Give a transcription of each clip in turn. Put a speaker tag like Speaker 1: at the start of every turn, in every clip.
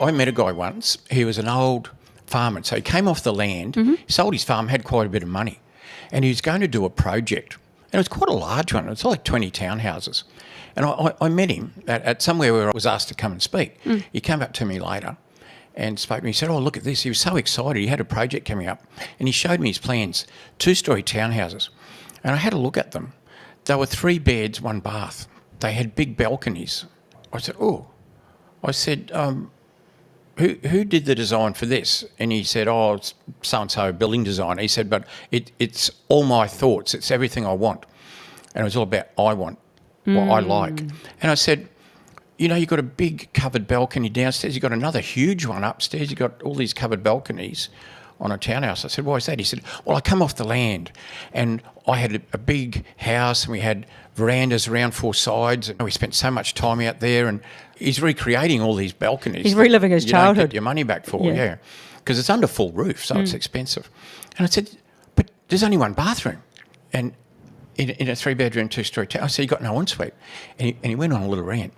Speaker 1: I met a guy once. He was an old farmer. So he came off the land, he sold his farm, had quite a bit of money, and he was going to do a project. And it was quite a large one. It was like 20 townhouses. And I met him at somewhere where I was asked to come and speak. He came up to me later and spoke to me. He said, "Oh, look at this." He was so excited. He had a project coming up. And he showed me his plans, 2-story townhouses. And I had a look at them. They were 3 beds, 1 bath. They had big balconies. I said, "Oh." I said, who did the design for this? And he said, "Oh, it's so-and-so building designer." He said, "But it's all my thoughts. It's everything I want." And it was all about I want, what I like. And I said, "You know, you've got a big covered balcony downstairs. You've got another huge one upstairs. You've got all these covered balconies on a townhouse." I said, "Why is that?" He said, "Well, I come off the land and I had a big house and we had verandas around 4 sides and we spent so much time out there." And he's recreating all these balconies.
Speaker 2: He's reliving his childhood.
Speaker 1: You don't get your money back for, yeah. Because it's under full roof, so it's expensive. And I said, "But there's only 1 bathroom. And in a 3-bedroom, 2-story town." I said, "You got no ensuite." And he went on a little rant.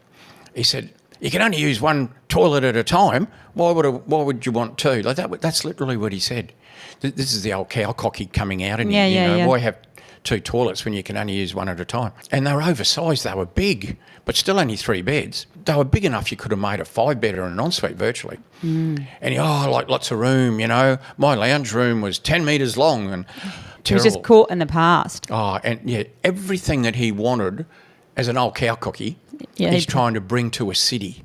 Speaker 1: He said, "You can only use 1 toilet at a time. Why would you want 2? Like that's literally what he said. This is the old cowcocky coming out in you. Why have 2 toilets when you can only use 1 at a time? And they were oversized. They were big, but still only 3 beds. They were big enough you could have made a 5-bedder and an ensuite virtually. And I like lots of room, My lounge room was 10 metres long and terrible.
Speaker 2: He was just caught in the past.
Speaker 1: Oh, and everything that he wanted as an old cowcocky, he's trying to bring to a city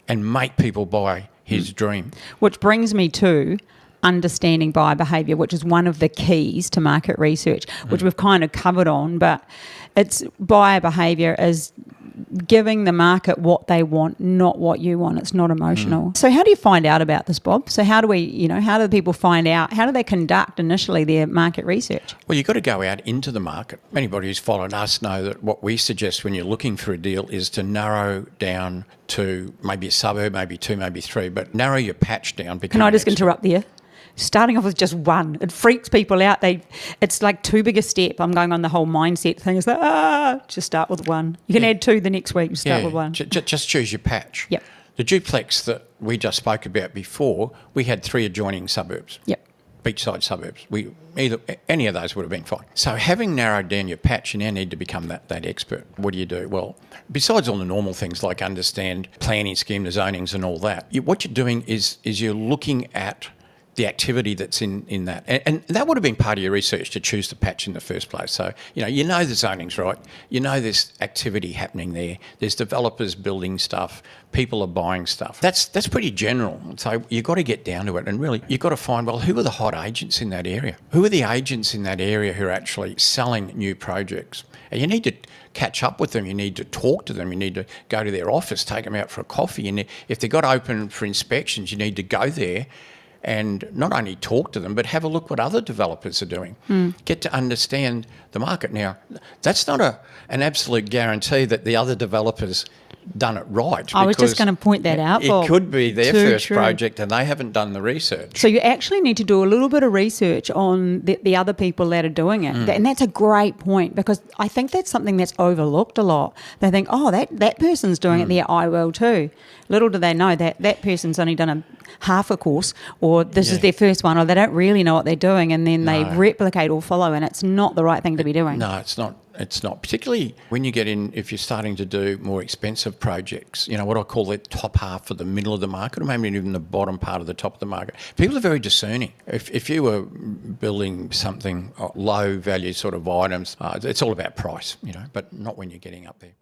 Speaker 1: and make people buy his dream.
Speaker 2: Which brings me to understanding buyer behaviour, which is one of the keys to market research, which we've kind of covered on, but it's buyer behaviour is giving the market what they want, not what you want. It's not emotional. So how do you find out about this, Bob? So how do people find out? How do they conduct initially their market research?
Speaker 1: Well, you've got to go out into the market. Anybody who's followed us know that what we suggest when you're looking for a deal is to narrow down to maybe a suburb, maybe 2, maybe 3, but narrow your patch down.
Speaker 2: Can I just interrupt there? Starting off with just 1, it freaks people out. It's like too big a step. I'm going on the whole mindset thing. It's like, just start with 1. You can add 2 the next week. Start with 1.
Speaker 1: Just choose your patch.
Speaker 2: Yep.
Speaker 1: The duplex that we just spoke about before, we had 3 adjoining suburbs.
Speaker 2: Yep.
Speaker 1: Beachside suburbs. Any of those would have been fine. So having narrowed down your patch, you now need to become that expert. What do you do? Well, besides all the normal things like understand planning scheme, the zonings and all that, what you're doing is you're looking at the activity that's in that. And that would have been part of your research to choose the patch in the first place. So, the zoning's right. There's activity happening there. There's developers building stuff. People are buying stuff. That's pretty general. So you've got to get down to it. And really, you've got to find, well, who are the hot agents in that area? Who are the agents in that area who are actually selling new projects? And you need to catch up with them. You need to talk to them. You need to go to their office, take them out for a coffee. And if they've got open for inspections, you need to go there and not only talk to them, but have a look what other developers are doing. Get to understand the market. Now, that's not an absolute guarantee that the other developers done it right.
Speaker 2: I was just going to point that out.
Speaker 1: It could be their first project and they haven't done the research.
Speaker 2: So you actually need to do a little bit of research on the other people that are doing it. And that's a great point, because I think that's something that's overlooked a lot. They think, oh, that person's doing it there, I will too. Little do they know that person's only done half a course, or this is their first one, or they don't really know what they're doing, and then they replicate or follow, and it's not the right thing to be doing.
Speaker 1: No, it's not. It's not, particularly when you get in, if you're starting to do more expensive projects, what I call the top half of the middle of the market, or maybe even the bottom part of the top of the market. People are very discerning. If you were building something low value sort of items, it's all about price, but not when you're getting up there.